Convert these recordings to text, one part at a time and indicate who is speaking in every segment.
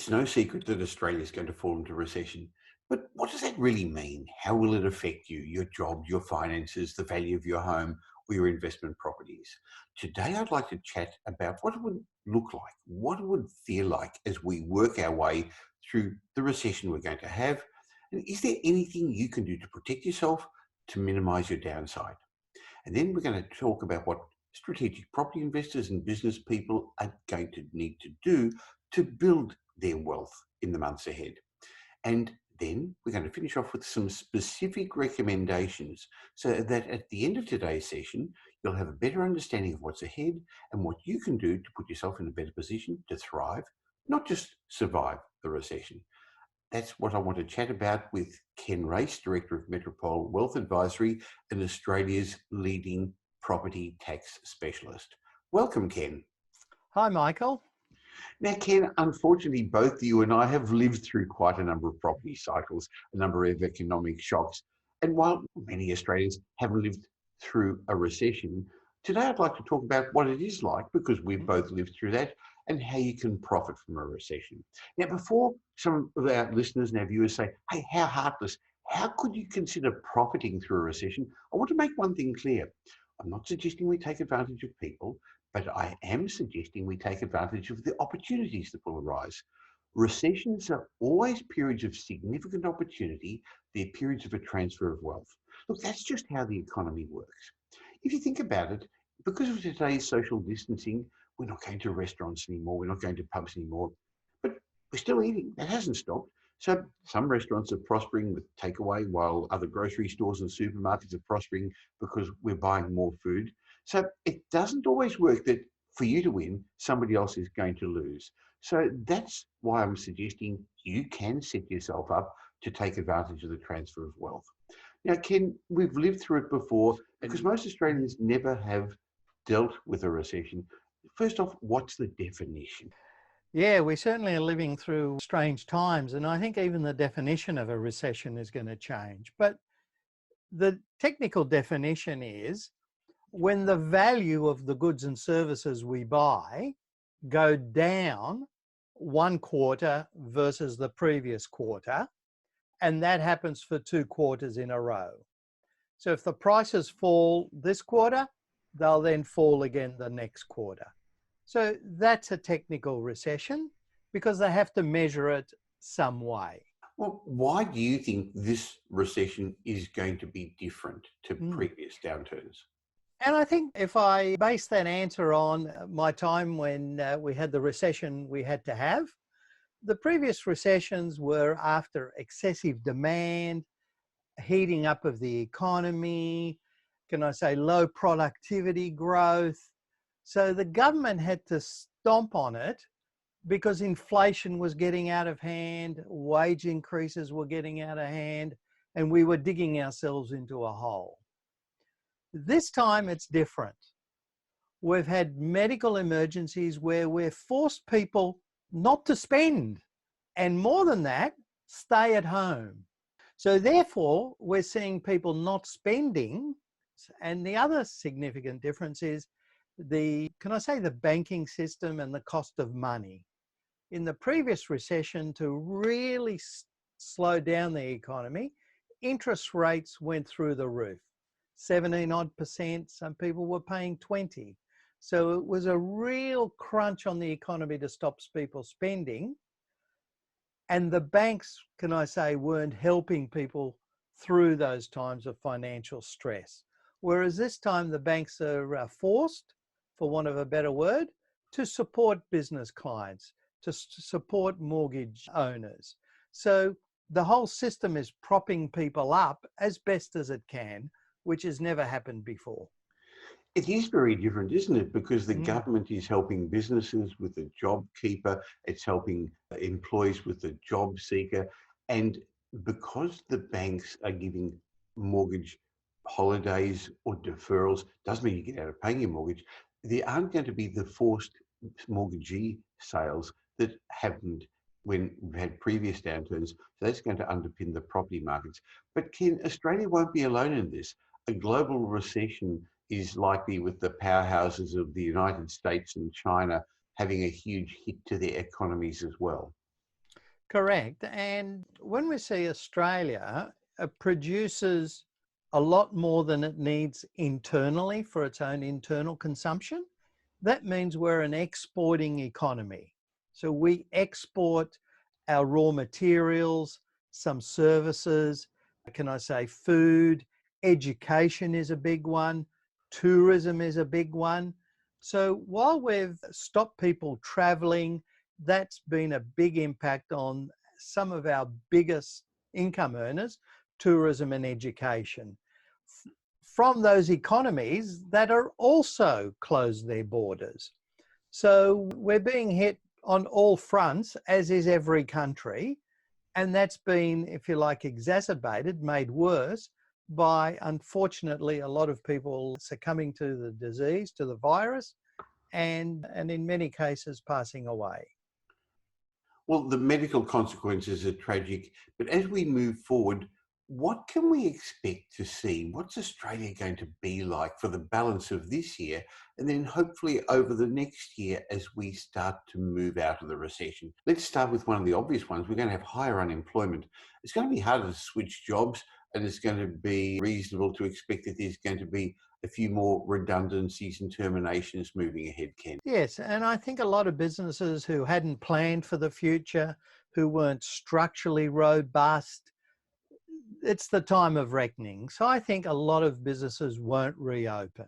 Speaker 1: It's no secret that Australia is going to fall into recession. But what does that really mean? How will it affect you, your job, your finances, the value of your home, or your investment properties? Today, I'd like to chat about what it would look like, what it would feel like as we work our way through the recession we're going to have. And is there anything you can do to protect yourself to minimize your downside? And then we're going to talk about what strategic property investors and business people are going to need to do to build their wealth in the months ahead. And then we're going to finish off with some specific recommendations so that at the end of today's session, you'll have a better understanding of what's ahead and what you can do to put yourself in a better position to thrive, not just survive the recession. That's what I want to chat about with Ken Race, Director of Metropole Wealth Advisory and Australia's leading property tax specialist. Welcome, Ken.
Speaker 2: Hi, Michael.
Speaker 1: Now, Ken, unfortunately, both you and I have lived through quite a number of property cycles, a number of economic shocks. And while many Australians haven't lived through a recession, today I'd like to talk about what it is like, because we've both lived through that, and how you can profit from a recession. Now, before some of our listeners and our viewers say, hey, how heartless, how could you consider profiting through a recession? I want to make one thing clear. I'm not suggesting we take advantage of people, but I am suggesting we take advantage of the opportunities that will arise. Recessions are always periods of significant opportunity. They're periods of a transfer of wealth. Look, that's just how the economy works. If you think about it, because of today's social distancing, we're not going to restaurants anymore, we're not going to pubs anymore, but we're still eating. That hasn't stopped. So some restaurants are prospering with takeaway, while other grocery stores and supermarkets are prospering because we're buying more food. So it doesn't always work that for you to win, somebody else is going to lose. So that's why I'm suggesting you can set yourself up to take advantage of the transfer of wealth. Now, Ken, we've lived through it before because most Australians never have dealt with a recession. First off, what's the definition?
Speaker 2: Yeah, we certainly are living through strange times, and I think even the definition of a recession is going to change. But the technical definition is when the value of the goods and services we buy go down one quarter versus the previous quarter, and that happens for 2 quarters in a row. So if the prices fall this quarter, they'll then fall again the next quarter. So that's a technical recession because they have to measure it some way.
Speaker 1: Well, why do you think this recession is going to be different to previous downturns?
Speaker 2: And I think if I base that answer on my time when we had the recession we had to have, the previous recessions were after excessive demand, heating up of the economy, can I say low productivity growth. So the government had to stomp on it because inflation was getting out of hand, wage increases were getting out of hand, and we were digging ourselves into a hole. This time it's different. We've had medical emergencies where we've forced people not to spend, and more than that, stay at home. So therefore, we're seeing people not spending, and the other significant difference is the banking system and the cost of money. In the previous recession, to really slow down the economy, interest rates went through the roof. 17-odd%, some people were paying 20. So it was a real crunch on the economy to stop people spending. And the banks, weren't helping people through those times of financial stress. Whereas this time the banks are forced, for want of a better word, to support business clients, to support mortgage owners. So the whole system is propping people up as best as it can, which has never happened before.
Speaker 1: It is very different, isn't it? Because the government is helping businesses with the job keeper, it's helping employees with the job seeker. And because the banks are giving mortgage holidays or deferrals, doesn't mean you get out of paying your mortgage. There aren't going to be the forced mortgagee sales that happened when we've had previous downturns. So that's going to underpin the property markets. But Ken, Australia won't be alone in this. A global recession is likely, with the powerhouses of the United States and China having a huge hit to their economies as well.
Speaker 2: Correct. And when we see Australia produces a lot more than it needs internally for its own internal consumption, that means we're an exporting economy. So we export our raw materials, some services, can I say food, education is a big one, tourism is a big one. So while we've stopped people traveling, that's been a big impact on some of our biggest income earners, tourism and education. From those economies that are also closed their borders. So we're being hit on all fronts, as is every country. And that's been, if you like, exacerbated, made worse by, unfortunately, a lot of people succumbing to the disease, to the virus, and in many cases passing away.
Speaker 1: Well, the medical consequences are tragic, but as we move forward, what can we expect to see? What's Australia going to be like for the balance of this year and then hopefully over the next year as we start to move out of the recession? Let's start with one of the obvious ones. We're going to have higher unemployment. It's going to be harder to switch jobs, and it's going to be reasonable to expect that there's going to be a few more redundancies and terminations moving ahead, Ken.
Speaker 2: Yes, and I think a lot of businesses who hadn't planned for the future, who weren't structurally robust, it's the time of reckoning. So I think a lot of businesses won't reopen.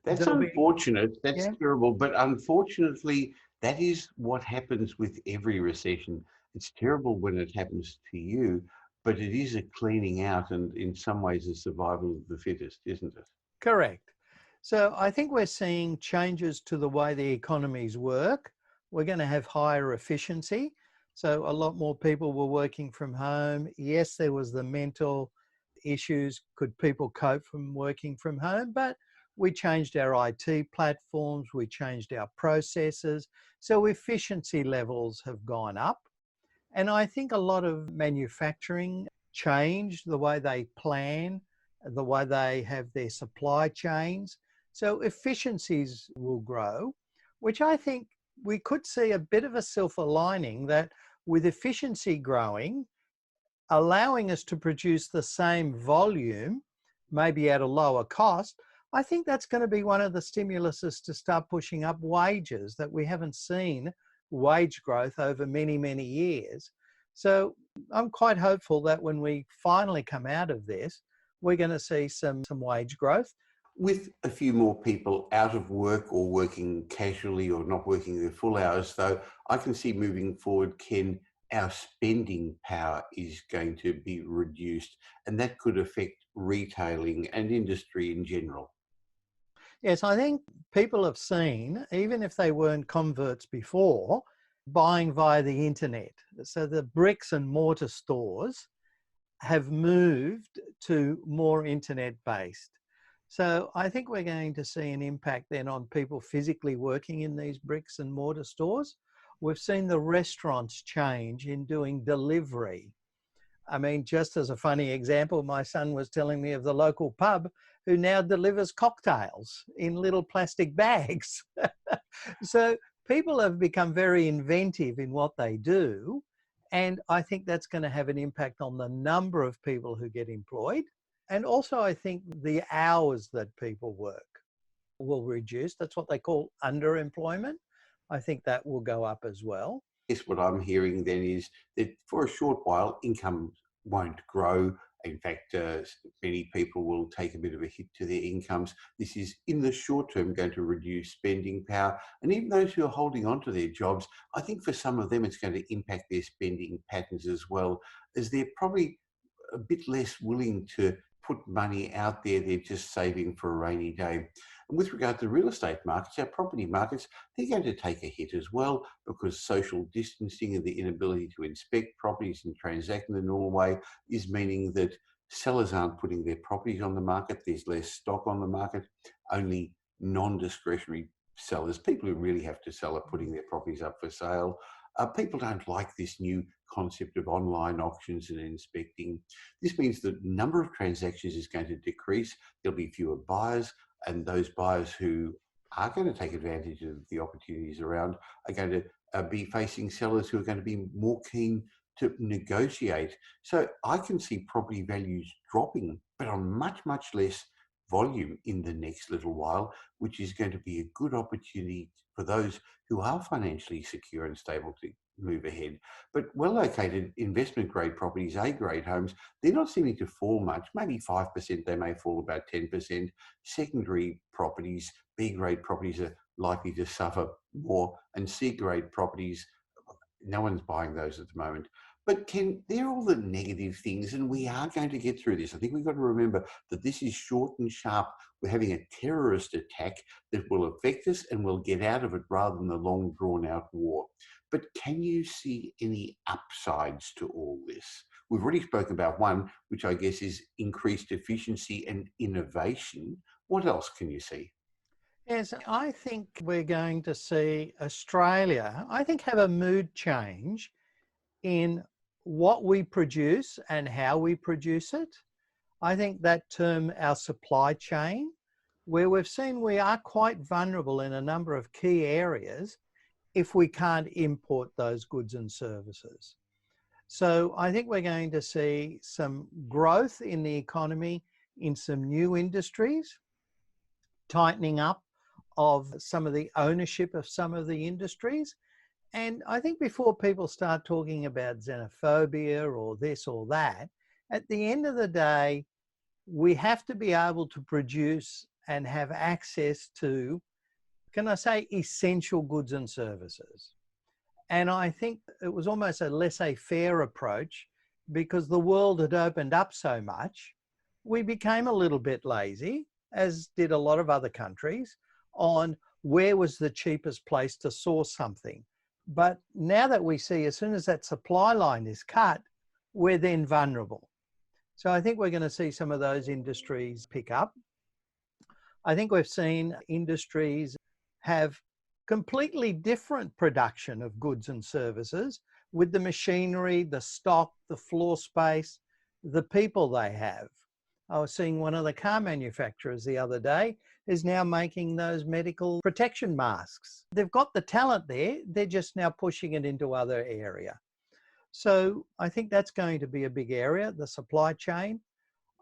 Speaker 1: That's unfortunate. That's
Speaker 2: Yeah,
Speaker 1: terrible. But unfortunately, that is what happens with every recession. It's terrible when it happens to you, but it is a cleaning out and in some ways a survival of the fittest, isn't it?
Speaker 2: correct. So I think we're seeing changes to the way the economies work. We're going to have higher efficiency. So a lot more people were working from home. Yes, there was the mental issues. Could people cope from working from home? But we changed our IT platforms. We changed our processes. So efficiency levels have gone up. And I think a lot of manufacturing changed the way they plan, the way they have their supply chains. So efficiencies will grow, which I think we could see a bit of a silver lining that with efficiency growing, allowing us to produce the same volume, maybe at a lower cost, I think that's going to be one of the stimuluses to start pushing up wages that we haven't seen wage growth over many, many years. So I'm quite hopeful that when we finally come out of this, we're going to see some wage growth.
Speaker 1: With a few more people out of work or working casually or not working their full hours, though, I can see moving forward, Ken, our spending power is going to be reduced, and that could affect retailing and industry in general.
Speaker 2: Yes, I think people have seen, even if they weren't converts before, buying via the internet. So the bricks and mortar stores have moved to more internet based. So I think we're going to see an impact then on people physically working in these bricks and mortar stores. We've seen the restaurants change in doing delivery. I mean, just as a funny example, my son was telling me of the local pub who now delivers cocktails in little plastic bags. So people have become very inventive in what they do. And I think that's going to have an impact on the number of people who get employed. And also, I think the hours that people work will reduce. That's what they call underemployment. I think that will go up as well.
Speaker 1: Guess what I'm hearing then is that for a short while, income won't grow. In fact, many people will take a bit of a hit to their incomes. This is, in the short term, going to reduce spending power. And even those who are holding on to their jobs, I think for some of them, it's going to impact their spending patterns as well, as they're probably a bit less willing to put money out there. They're just saving for a rainy day. And with regard to real estate markets, our property markets, they're going to take a hit as well, because social distancing and the inability to inspect properties and transact in the normal way is meaning that sellers aren't putting their properties on the market. There's less stock on the market. Only non-discretionary sellers, people who really have to sell, are putting their properties up for sale. People don't like this new concept of online auctions and inspecting. This means the number of transactions is going to decrease. There'll be fewer buyers, and those buyers who are going to take advantage of the opportunities around are going to be facing sellers who are going to be more keen to negotiate. So I can see property values dropping, but on much, much less volume in the next little while, which is going to be a good opportunity for those who are financially secure and stable to move ahead. But well-located investment grade properties, A-grade homes, they're not seeming to fall much, maybe 5%, they may fall about 10%. Secondary properties, B-grade properties are likely to suffer more, and C-grade properties, no one's buying those at the moment. But Ken, they're all the negative things, and we are going to get through this. I think we've got to remember that this is short and sharp. We're having a terrorist attack that will affect us, and we'll get out of it rather than the long drawn-out war. But can you see any upsides to all this? We've already spoken about one, which I guess is increased efficiency and innovation. What else can you see?
Speaker 2: Yes, I think we're going to see Australia, I think, have a mood change in what we produce and how we produce it. I think that term, our supply chain, where we've seen we are quite vulnerable in a number of key areas if we can't import those goods and services. So I think we're going to see some growth in the economy in some new industries, tightening up of some of the ownership of some of the industries. And I think before people start talking about xenophobia or this or that, at the end of the day, we have to be able to produce and have access to, can I say, essential goods and services. And I think it was almost a laissez-faire approach because the world had opened up so much. We became a little bit lazy, as did a lot of other countries, on where was the cheapest place to source something. But now that we see, as soon as that supply line is cut, we're then vulnerable. So I think we're going to see some of those industries pick up. I think we've seen industries have completely different production of goods and services with the machinery, the stock, the floor space, the people they have. I was seeing one of the car manufacturers the other day is now making those medical protection masks. They've got the talent there, they're just now pushing it into other area. So I think that's going to be a big area, the supply chain.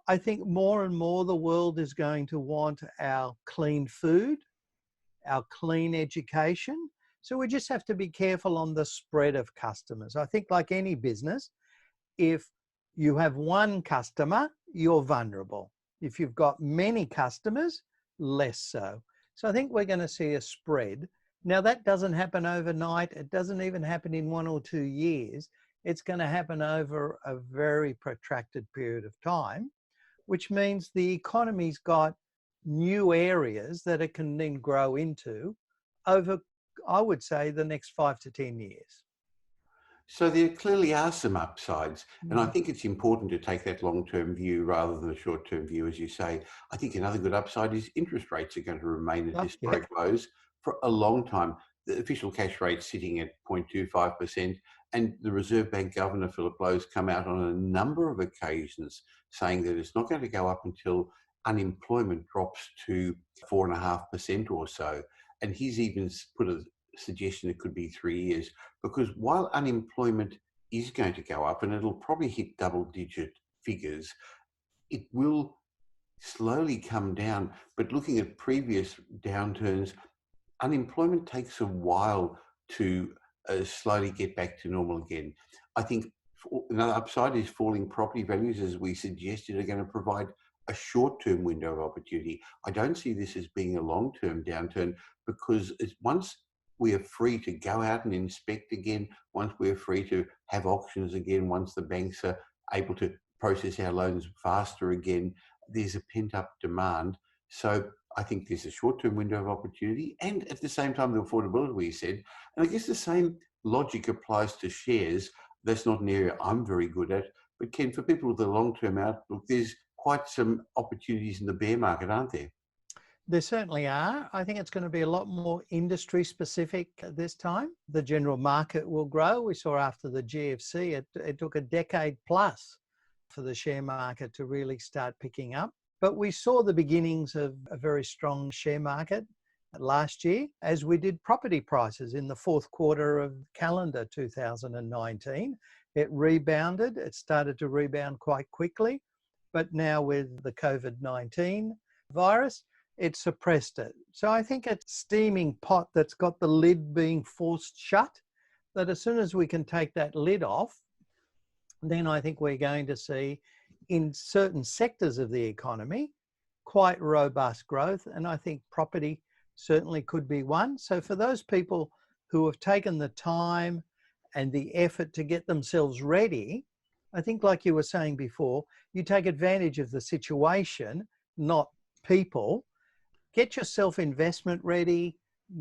Speaker 2: I think more and more the world is going to want our clean food, our clean education. So we just have to be careful on the spread of customers. I think like any business, if you have one customer, you're vulnerable. If you've got many customers, less so. So I think we're going to see a spread. Now that doesn't happen overnight. It doesn't even happen in 1 or 2 years. It's going to happen over a very protracted period of time, which means the economy's got new areas that it can then grow into over, I would say, the next 5 to 10 years.
Speaker 1: So there clearly are some upsides, and I think it's important to take that long-term view rather than a short-term view, as you say. I think another good upside is interest rates are going to remain at historic lows for a long time. The official cash rate sitting at 0.25%, and the Reserve Bank Governor, Philip Lowe's, come out on a number of occasions saying that it's not going to go up until unemployment drops to 4.5% or so. And he's even put a suggestion it could be 3 years, because while unemployment is going to go up and it'll probably hit double-digit figures, it will slowly come down. But looking at previous downturns, unemployment takes a while to slowly get back to normal again. I think another upside is falling property values, as we suggested, are going to provide a short-term window of opportunity. I don't see this as being a long-term downturn, because once we are free to go out and inspect again, once we're free to have auctions again, once the banks are able to process our loans faster again, there's a pent-up demand. So I think there's a short-term window of opportunity, and at the same time, the affordability we said. And I guess the same logic applies to shares. That's not an area I'm very good at. But Ken, for people with a long-term outlook, there's quite some opportunities in the bear market, aren't there?
Speaker 2: There certainly are. I think it's going to be a lot more industry specific this time. The general market will grow. We saw after the GFC, it took a decade plus for the share market to really start picking up. But we saw the beginnings of a very strong share market last year, as we did property prices in the fourth quarter of calendar 2019. It rebounded. It started to rebound quite quickly. But now with the COVID-19 virus, it suppressed it. So I think it's a steaming pot that's got the lid being forced shut, that as soon as we can take that lid off, then I think we're going to see in certain sectors of the economy quite robust growth. And I think property certainly could be one. So for those people who have taken the time and the effort to get themselves ready, I think like you were saying before, you take advantage of the situation, not people. Get yourself investment ready,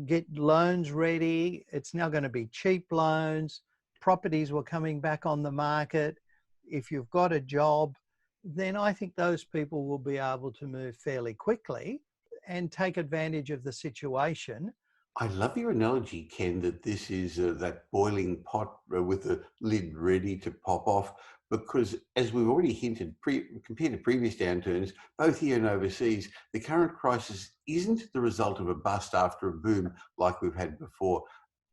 Speaker 2: get loans ready. It's now going to be cheap loans. Properties were coming back on the market. If you've got a job, then I think those people will be able to move fairly quickly and take advantage of the situation.
Speaker 1: I love your analogy, Ken, that this is that boiling pot with the lid ready to pop off, because as we've already hinted, compared to previous downturns, both here and overseas, the current crisis isn't the result of a bust after a boom like we've had before.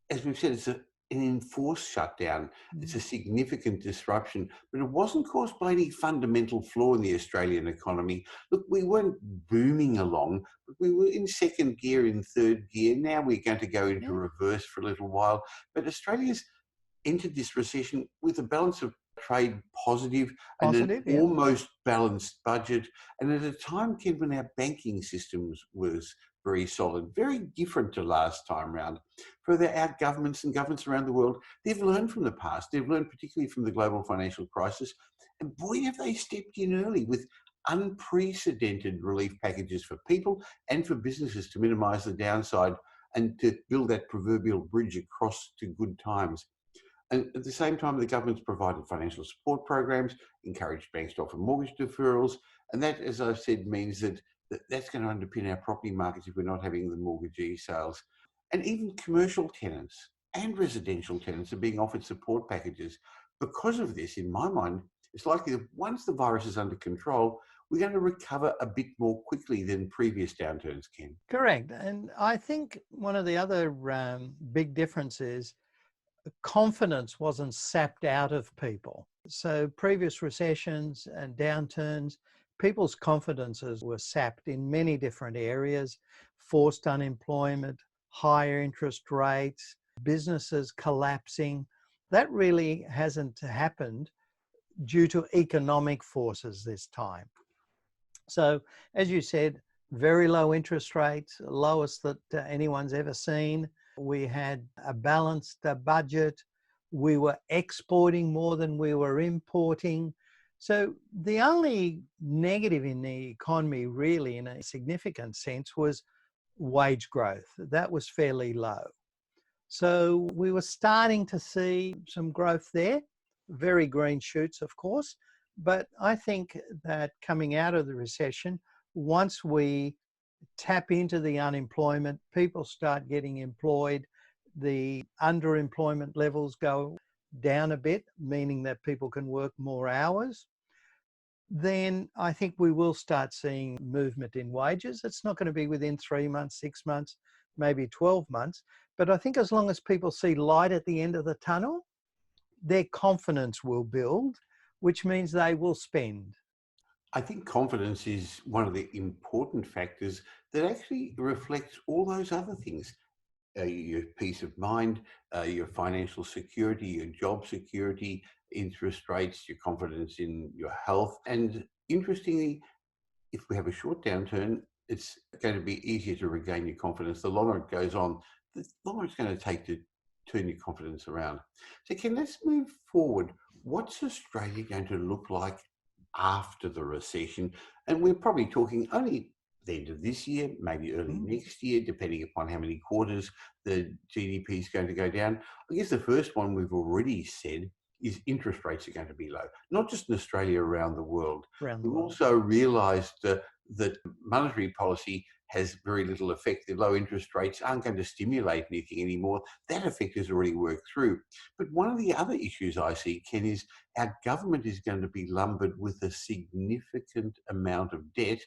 Speaker 1: As we've said, it's an enforced shutdown. It's a significant disruption, but it wasn't caused by any fundamental flaw in the Australian economy. Look, we weren't booming along, but we were in second gear, in third gear. Now we're going to go into reverse for a little while. But Australia's entered this recession with a balance of trade positive and an almost balanced budget. And at a time, Ken, when our banking systems was very solid, very different to last time round. Further, our governments and governments around the world, they've learned from the past. They've learned particularly from the global financial crisis. And boy, have they stepped in early with unprecedented relief packages for people and for businesses to minimise the downside and to build that proverbial bridge across to good times. And at the same time, the government's provided financial support programs, encouraged banks to offer mortgage deferrals. And that, as I've said, means that that's going to underpin our property markets if we're not having the mortgagee sales. And even commercial tenants and residential tenants are being offered support packages. Because of this, in my mind, it's likely that once the virus is under control, we're going to recover a bit more quickly than previous downturns, Ken.
Speaker 2: Correct. And I think one of the other big differences, confidence wasn't sapped out of people. So previous recessions and downturns, people's confidences were sapped in many different areas: forced unemployment, higher interest rates, businesses collapsing. That really hasn't happened due to economic forces this time. So as you said, very low interest rates, lowest that anyone's ever seen. We had a balanced budget. We were exporting more than we were importing. So the only negative in the economy, really, in a significant sense, was wage growth. That was fairly low. So we were starting to see some growth there, very green shoots, of course. But I think that coming out of the recession, once we tap into the unemployment, people start getting employed, the underemployment levels go down a bit, meaning that people can work more hours, then I think we will start seeing movement in wages. It's not going to be within 3 months, 6 months, maybe 12 months. But I think as long as people see light at the end of the tunnel, their confidence will build, which means they will spend.
Speaker 1: I think confidence is one of the important factors that actually reflects all those other things. Your peace of mind, your financial security, your job security, interest rates, your confidence in your health. And interestingly, if we have a short downturn, it's going to be easier to regain your confidence. The longer it goes on, the longer it's going to take to turn your confidence around. So Ken, let's move forward. What's Australia going to look like after the recession? And we're probably talking only the end of this year, maybe early next year, depending upon how many quarters the GDP is going to go down. I guess the first one we've already said is interest rates are going to be low, not just in Australia, around the world. We've also realised that monetary policy has very little effect. The low interest rates aren't going to stimulate anything anymore. That effect has already worked through. But one of the other issues I see, Ken, is our government is going to be lumbered with a significant amount of debt.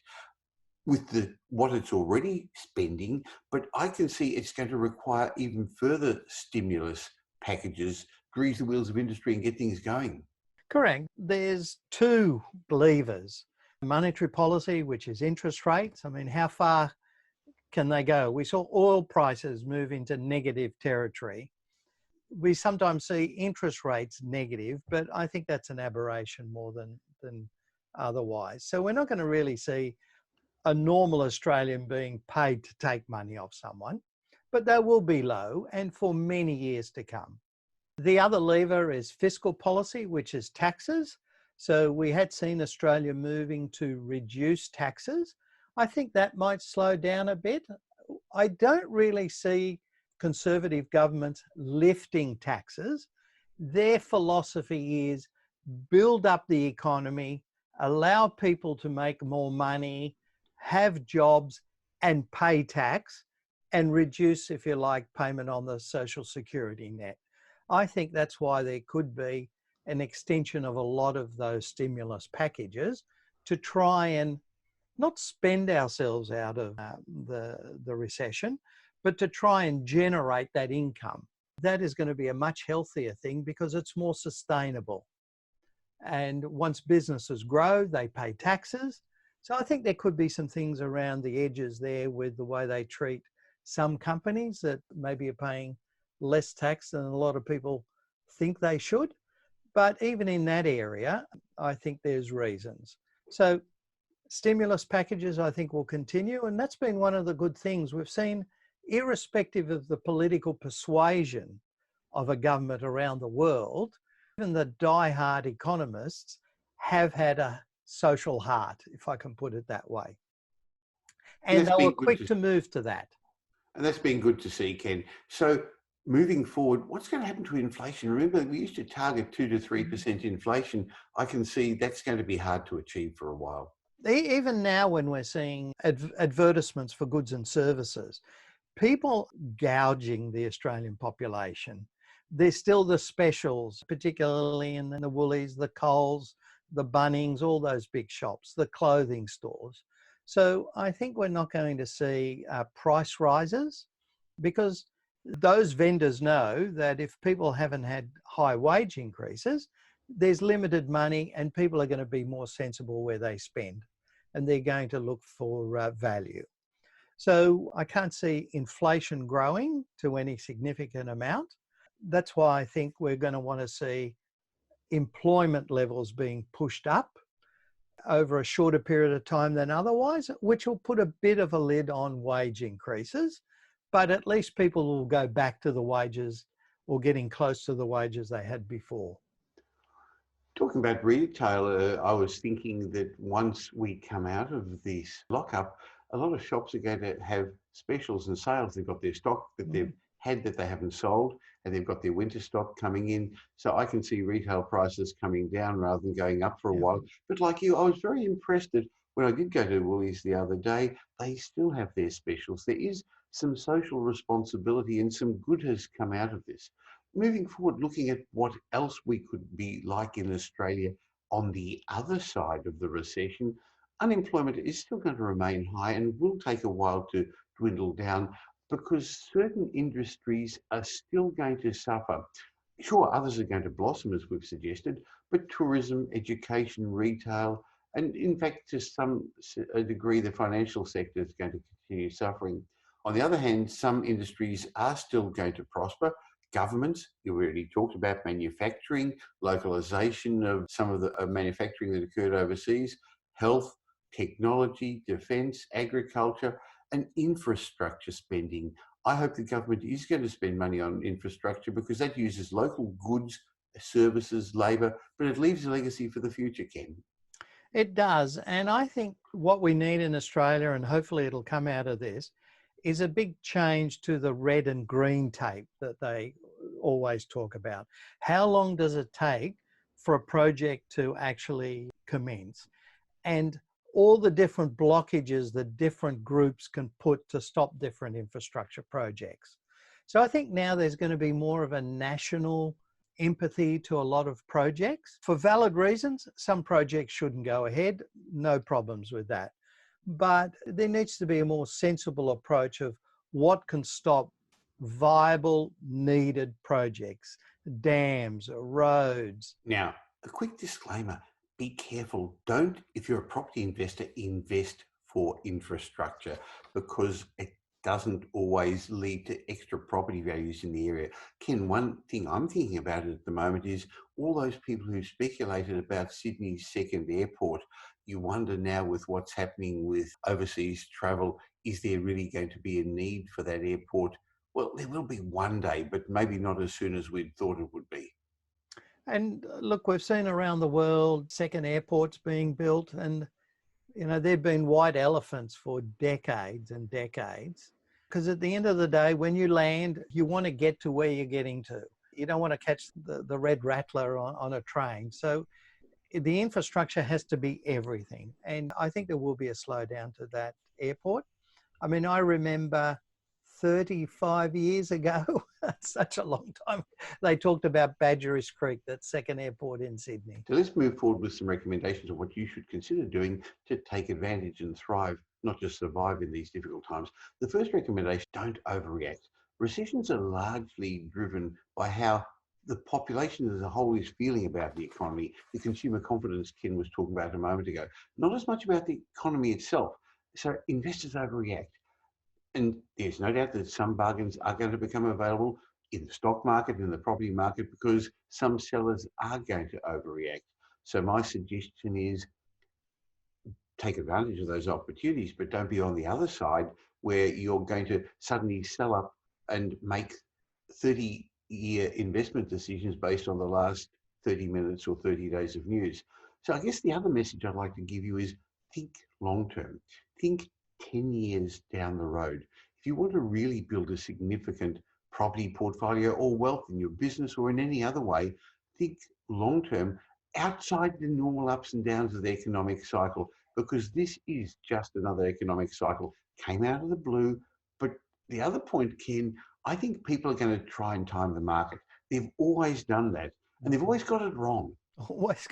Speaker 1: with what it's already spending, but I can see it's going to require even further stimulus packages, grease the wheels of industry and get things going.
Speaker 2: Correct. There's two levers. Monetary policy, which is interest rates. I mean, how far can they go? We saw oil prices move into negative territory. We sometimes see interest rates negative, but I think that's an aberration more than otherwise. So we're not going to really see a normal Australian being paid to take money off someone, but they will be low and for many years to come. The other lever is fiscal policy, which is taxes. So we had seen Australia moving to reduce taxes. I think that might slow down a bit. I don't really see Conservative governments lifting taxes. Their philosophy is build up the economy, allow people to make more money, have jobs and pay tax, and reduce, if you like, payment on the social security net. I think that's why there could be an extension of a lot of those stimulus packages to try and not spend ourselves out of the recession, but to try and generate that income. That is going to be a much healthier thing because it's more sustainable. And once businesses grow, they pay taxes. So I think there could be some things around the edges there with the way they treat some companies that maybe are paying less tax than a lot of people think they should. But even in that area, I think there's reasons. So stimulus packages, I think, will continue. And that's been one of the good things we've seen, irrespective of the political persuasion of a government around the world. Even the die-hard economists have had a social heart, if I can put it that way. And they were quick to move to that.
Speaker 1: And that's been good to see, Ken. So moving forward, what's going to happen to inflation? Remember, we used to target 2 to 3% inflation. I can see that's going to be hard to achieve for a while.
Speaker 2: Even now when we're seeing advertisements for goods and services, people gouging the Australian population. There's still the specials, particularly in the Woolies, the Coles, the Bunnings, all those big shops, the clothing stores. So I think we're not going to see price rises because those vendors know that if people haven't had high wage increases, there's limited money and people are going to be more sensible where they spend and they're going to look for value. So I can't see inflation growing to any significant amount. That's why I think we're going to want to see employment levels being pushed up over a shorter period of time than otherwise, which will put a bit of a lid on wage increases, but at least people will go back to the wages or getting close to the wages they had before.
Speaker 1: Talking about retail, I was thinking that once we come out of this lockup, a lot of shops are going to have specials and sales. They've got their stock that they've had that they haven't sold, and they've got their winter stock coming in. So I can see retail prices coming down rather than going up for a while. But like you, I was very impressed that when I did go to Woolies the other day, they still have their specials. There is some social responsibility and some good has come out of this. Moving forward, looking at what else we could be like in Australia on the other side of the recession, unemployment is still going to remain high and will take a while to dwindle down because certain industries are still going to suffer. Sure, others are going to blossom, as we've suggested, but tourism, education, retail, and in fact, to some degree, the financial sector is going to continue suffering. On the other hand, some industries are still going to prosper. Governments, you already talked about manufacturing, localization of some of the manufacturing that occurred overseas, health, technology, defence, agriculture, and infrastructure spending. I hope the government is going to spend money on infrastructure because that uses local goods, services, labour, but it leaves a legacy for the future, Ken.
Speaker 2: It does. And I think what we need in Australia, and hopefully it'll come out of this, is a big change to the red and green tape that they always talk about. How long does it take for a project to actually commence? And all the different blockages that different groups can put to stop different infrastructure projects. So I think now there's going to be more of a national empathy to a lot of projects. For valid reasons, some projects shouldn't go ahead, no problems with that. but there needs to be a more sensible approach of what can stop viable, needed projects, dams, roads.
Speaker 1: Now, a quick disclaimer, be careful. Don't, if you're a property investor, invest for infrastructure, because it doesn't always lead to extra property values in the area. Ken, one thing I'm thinking about at the moment is all those people who speculated about Sydney's second airport. You wonder now, with what's happening with overseas travel, is there really going to be a need for that airport? Well, there will be one day, but maybe not as soon as we'd thought it would be.
Speaker 2: And look, we've seen around the world second airports being built, and they've been white elephants for decades and decades. Because at the end of the day, when you land, you want to get to where you're getting to. You don't want to catch the red rattler on a train. So the infrastructure has to be everything. And I think there will be a slowdown to that airport. I mean, I remember 35 years ago, such a long time, they talked about Badgerys Creek, that second airport in Sydney.
Speaker 1: So let's move forward with some recommendations of what you should consider doing to take advantage and thrive, not just survive in these difficult times. The first recommendation, don't overreact. Recessions are largely driven by how the population as a whole is feeling about the economy, the consumer confidence Ken was talking about a moment ago, not as much about the economy itself. So investors overreact. And there's no doubt that some bargains are going to become available in the stock market, in the property market, because some sellers are going to overreact. So my suggestion is take advantage of those opportunities, but don't be on the other side where you're going to suddenly sell up and make 30-year investment decisions based on the last 30 minutes or 30 days of news. So I guess the other message I'd like to give you is think long-term. Think 10 years down the road. If you want to really build a significant property portfolio or wealth in your business or in any other way, think long-term outside the normal ups and downs of the economic cycle, because this is just another economic cycle. Came out of the blue. But the other point, Ken, I think people are going to try and time the market. They've always done that, and they've always got it wrong.
Speaker 2: Always.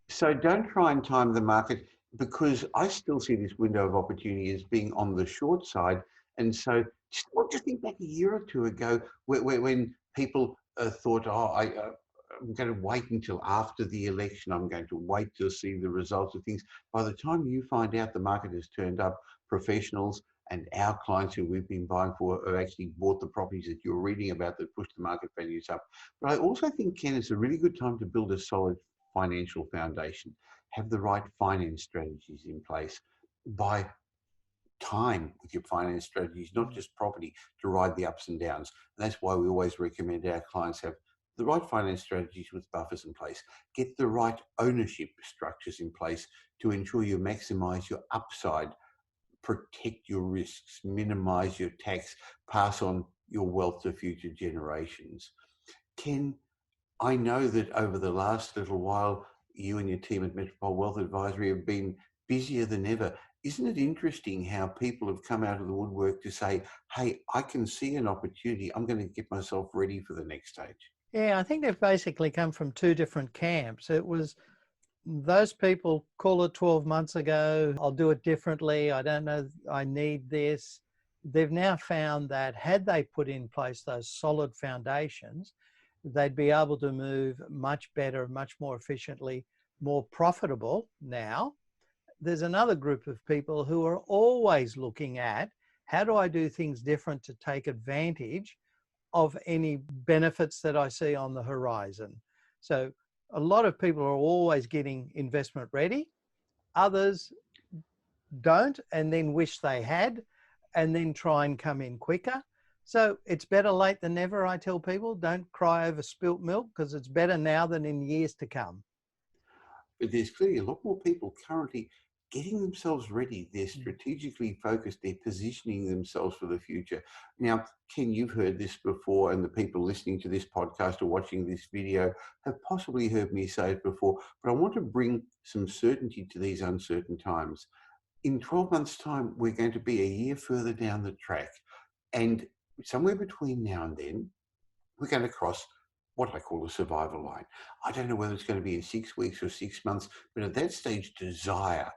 Speaker 1: So don't try and time the market, because I still see this window of opportunity as being on the short side. And so just think back a year or two ago when people thought, I'm going to wait until after the election. I'm going to wait to see the results of things. By the time you find out the market has turned up, professionals and our clients who we've been buying for have actually bought the properties that you're reading about that push the market values up. But I also think, Ken, it's a really good time to build a solid financial foundation. Have the right finance strategies in place. Buy time with your finance strategies, not just property, to ride the ups and downs. And that's why we always recommend our clients have the right finance strategies with buffers in place. Get the right ownership structures in place to ensure you maximize your upside, protect your risks, minimize your tax, pass on your wealth to future generations. Ken, I know that over the last little while, you and your team at Metropole Wealth Advisory have been busier than ever. Isn't it interesting how people have come out of the woodwork to say, hey, I can see an opportunity. I'm going to get myself ready for the next stage?
Speaker 2: Yeah, I think they've basically come from two different camps. It was those people, call it 12 months ago, I'll do it differently. I don't know, I need this. They've now found that had they put in place those solid foundations, they'd be able to move much better, much more efficiently, more profitable now. There's another group of people who are always looking at how do I do things different to take advantage of any benefits that I see on the horizon. So a lot of people are always getting investment ready. Others don't, and then wish they had, and then try and come in quicker. So it's better late than never, I tell people. Don't cry over spilt milk, because it's better now than in years to come.
Speaker 1: But there's clearly a lot more people currently getting themselves ready. They're strategically focused. They're positioning themselves for the future. Now, Ken, you've heard this before, and the people listening to this podcast or watching this video have possibly heard me say it before, but I want to bring some certainty to these uncertain times. In 12 months' time, we're going to be a year further down the track. And somewhere between now and then, we're going to cross what I call a survival line. I don't know whether it's going to be in 6 weeks or 6 months, but at that stage, desire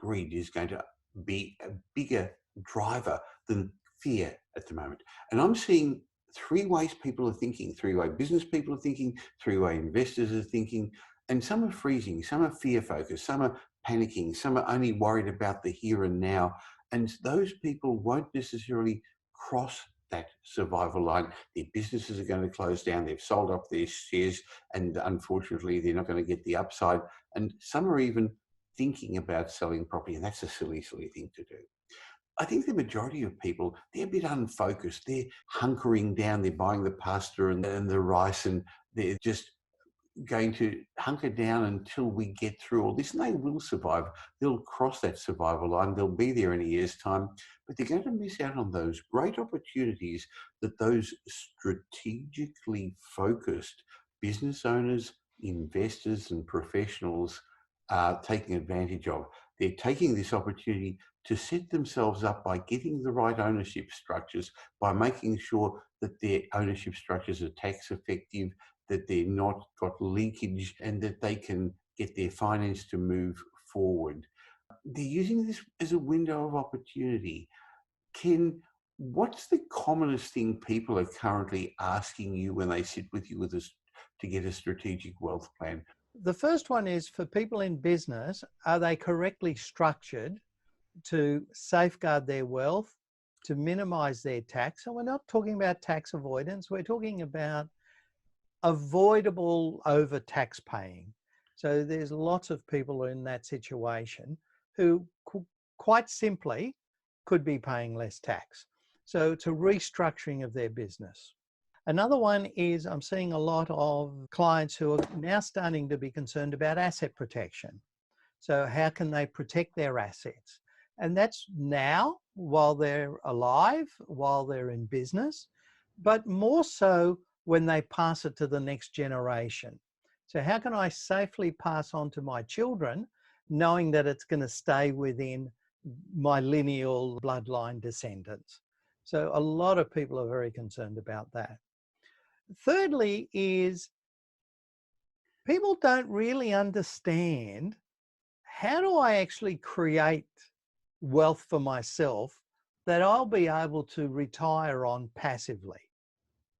Speaker 1: greed is going to be a bigger driver than fear at the moment. And I'm seeing three ways people are thinking, three-way business people are thinking, three-way investors are thinking, and some are freezing, some are fear-focused, some are panicking, some are only worried about the here and now. And those people won't necessarily cross that survival line. Their businesses are going to close down. They've sold off their shares, and unfortunately, they're not going to get the upside. And some are even thinking about selling property, and that's a silly, silly thing to do. I think the majority of people, they're a bit unfocused. They're hunkering down. They're buying the pasta and the rice, and they're just going to hunker down until we get through all this, and they will survive. They'll cross that survival line. They'll be there in a year's time, but they're going to miss out on those great opportunities that those strategically focused business owners, investors, and professionals are taking advantage of. They're taking this opportunity to set themselves up by getting the right ownership structures, by making sure that their ownership structures are tax effective, that they're not got leakage, and that they can get their finance to move forward. They're using this as a window of opportunity. Ken, what's the commonest thing people are currently asking you when they sit with you to get a strategic wealth plan?
Speaker 2: The first one is for people in business, are they correctly structured to safeguard their wealth, to minimize their tax? And we're not talking about tax avoidance, we're talking about avoidable over tax paying. So there's lots of people in that situation who quite simply could be paying less tax. So it's a restructuring of their business. Another one is I'm seeing a lot of clients who are now starting to be concerned about asset protection. So how can they protect their assets? And that's now while they're alive, while they're in business, but more so when they pass it to the next generation. So how can I safely pass on to my children, knowing that it's going to stay within my lineal bloodline descendants? So a lot of people are very concerned about that. Thirdly is people don't really understand, how do I actually create wealth for myself that I'll be able to retire on passively?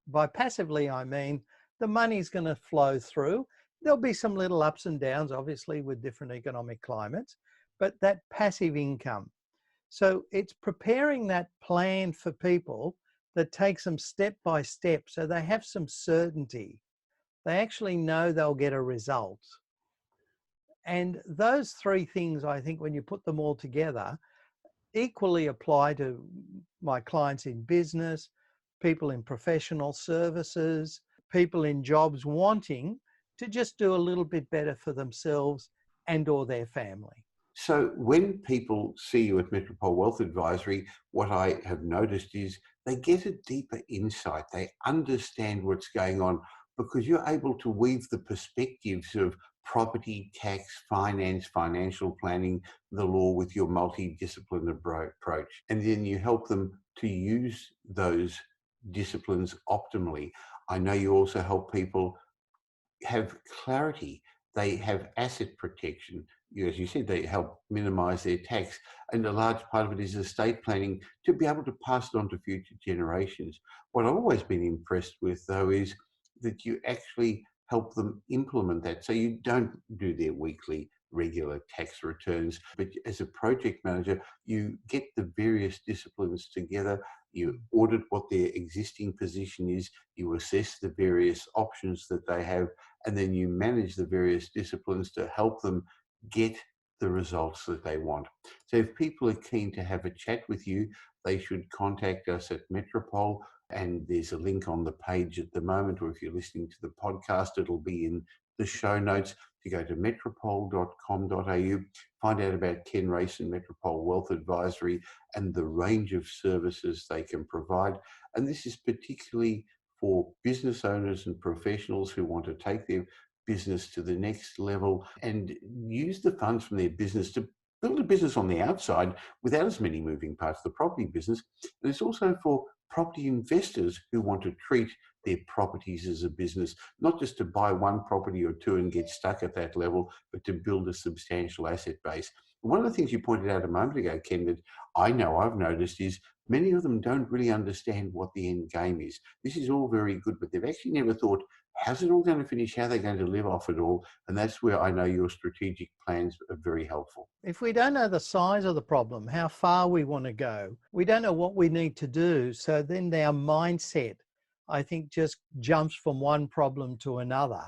Speaker 2: By passively, I mean the money's going to flow through. There'll be some little ups and downs, obviously, with different economic climates, but that passive income. So it's preparing that plan for people that takes them step by step so they have some certainty. They actually know they'll get a result. And those three things, I think, when you put them all together, equally apply to my clients in business, people in professional services, people in jobs wanting to just do a little bit better for themselves and or their family.
Speaker 1: So when people see you at Metropole Wealth Advisory, what I have noticed is they get a deeper insight. They understand what's going on because you're able to weave the perspectives of property, tax, finance, financial planning, the law with your multidisciplinary approach. And then you help them to use those disciplines optimally. I know you also help people have clarity. They have asset protection. As you said, they help minimize their tax. And a large part of it is estate planning to be able to pass it on to future generations. What I've always been impressed with, though, is that you actually help them implement that. So you don't do their weekly regular tax returns, but as a project manager, you get the various disciplines together, you audit what their existing position is, you assess the various options that they have, and then you manage the various disciplines to help them get the results that they want. So if people are keen to have a chat with you, they should contact us at Metropole, and there's a link on the page at the moment, or if you're listening to the podcast, it'll be in the show notes. You go to metropole.com.au, find out about Ken Race and Metropole Wealth Advisory and the range of services they can provide. And this is particularly for business owners and professionals who want to take their business to the next level and use the funds from their business to build a business on the outside without as many moving parts, the property business. And it's also for property investors who want to treat their properties as a business, not just to buy one property or two and get stuck at that level, but to build a substantial asset base. One of the things you pointed out a moment ago, Ken, that I know I've noticed is many of them don't really understand what the end game is. This is all very good, but they've actually never thought, how's it all going to finish? How they're going to live off it all? And that's where I know your strategic plans are very helpful.
Speaker 2: If we don't know the size of the problem, how far we want to go, we don't know what we need to do. So then our mindset, I think, just jumps from one problem to another.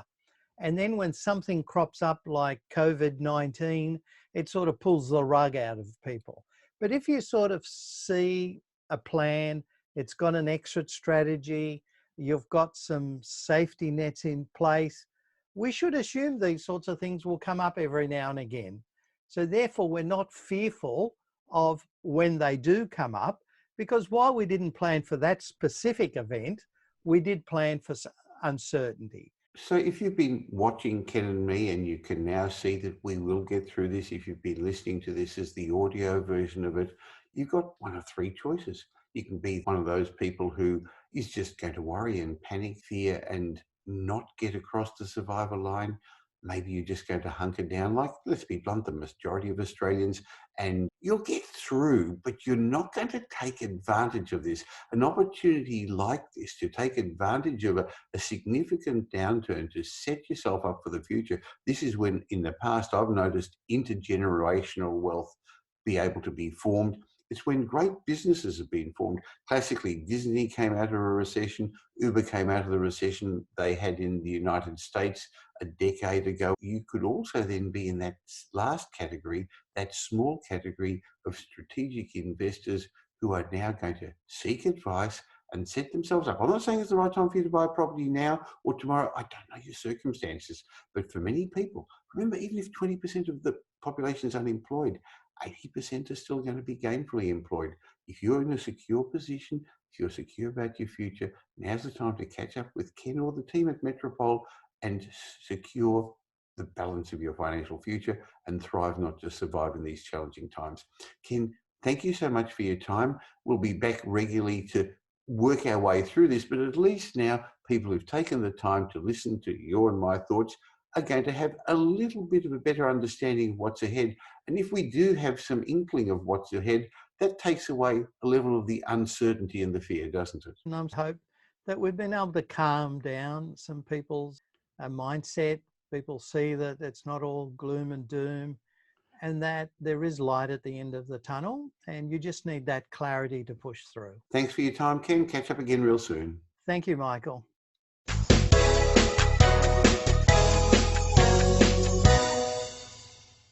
Speaker 2: And then when something crops up like COVID-19, it sort of pulls the rug out of people. But if you sort of see a plan, it's got an exit strategy, you've got some safety nets in place, we should assume these sorts of things will come up every now and again. So therefore, we're not fearful of when they do come up, because while we didn't plan for that specific event, we did plan for uncertainty.
Speaker 1: So if you've been watching Ken and me, and you can now see that we will get through this, if you've been listening to this as the audio version of it, you've got one of three choices. You can be one of those people who is just going to worry and panic, fear, and not get across the survivor line. Maybe you're just going to hunker down, like, let's be blunt, the majority of Australians, and you'll get through, but you're not going to take advantage of this. An opportunity like this to take advantage of a significant downturn to set yourself up for the future. This is when, in the past, I've noticed intergenerational wealth be able to be formed. It's when great businesses have been formed. Classically, Disney came out of a recession. Uber came out of the recession they had in the United States a decade ago. You could also then be in that last category, that small category of strategic investors who are now going to seek advice and set themselves up. I'm not saying it's the right time for you to buy property now or tomorrow. I don't know your circumstances. But for many people, remember, even if 20% of the population is unemployed, 80% are still going to be gainfully employed. If you're in a secure position, if you're secure about your future, now's the time to catch up with Ken or the team at Metropole and secure the balance of your financial future and thrive, not just survive in these challenging times. Ken, thank you so much for your time. We'll be back regularly to work our way through this, but at least now people who've taken the time to listen to your and my thoughts are going to have a little bit of a better understanding of what's ahead. And if we do have some inkling of what's ahead, that takes away a level of the uncertainty and the fear, doesn't it?
Speaker 2: And I hope that we've been able to calm down some people's mindset. People see that it's not all gloom and doom, and that there is light at the end of the tunnel, and you just need that clarity to push through.
Speaker 1: Thanks for your time, Ken. Catch up again real soon.
Speaker 2: Thank you, Michael.